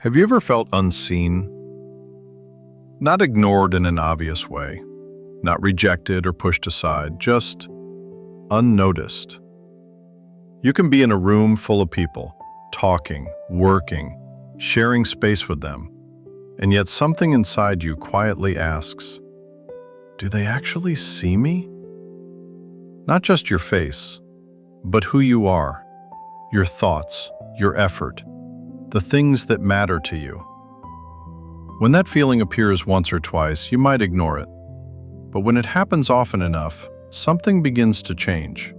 Have you ever felt unseen? Not ignored in an obvious way, not rejected or pushed aside, just unnoticed. You can be in a room full of people, talking, working, sharing space with them, and yet something inside you quietly asks, do they actually see me? Not just your face, but who you are, your thoughts, your effort, the things that matter to you. When that feeling appears once or twice, you might ignore it. But when it happens often enough, something begins to change.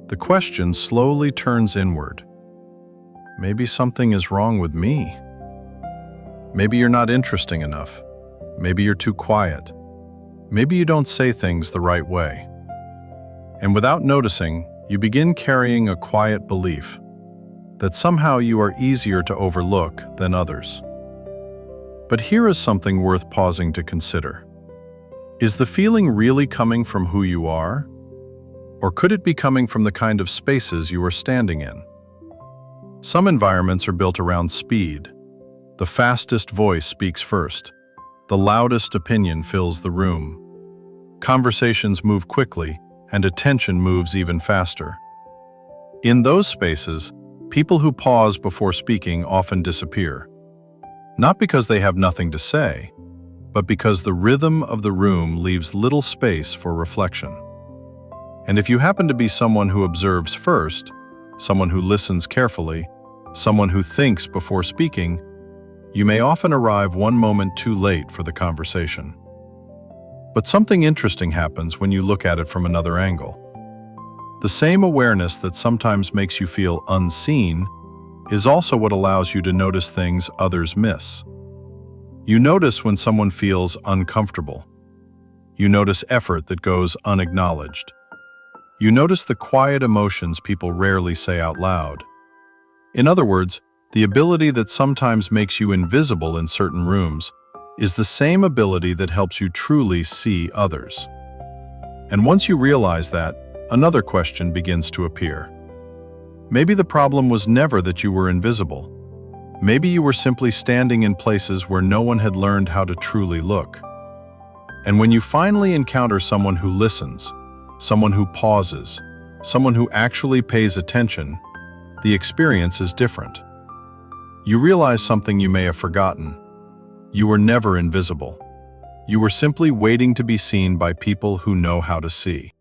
The question slowly turns inward. Maybe something is wrong with me. Maybe you're not interesting enough. Maybe you're too quiet. Maybe you don't say things the right way. And without noticing, you begin carrying a quiet belief that somehow you are easier to overlook than others. But here is something worth pausing to consider. Is the feeling really coming from who you are? Or could it be coming from the kind of spaces you are standing in? Some environments are built around speed. The fastest voice speaks first. The loudest opinion fills the room. Conversations move quickly, and attention moves even faster. In those spaces, people who pause before speaking often disappear. Not because they have nothing to say, but because the rhythm of the room leaves little space for reflection. And if you happen to be someone who observes first, someone who listens carefully, someone who thinks before speaking, you may often arrive one moment too late for the conversation. But something interesting happens when you look at it from another angle. The same awareness that sometimes makes you feel unseen is also what allows you to notice things others miss. You notice when someone feels uncomfortable. You notice effort that goes unacknowledged. You notice the quiet emotions people rarely say out loud. In other words, the ability that sometimes makes you invisible in certain rooms is the same ability that helps you truly see others. And once you realize that, another question begins to appear. Maybe the problem was never that you were invisible. Maybe you were simply standing in places where no one had learned how to truly look. And when you finally encounter someone who listens, someone who pauses, someone who actually pays attention, the experience is different. You realize something you may have forgotten. You were never invisible. You were simply waiting to be seen by people who know how to see.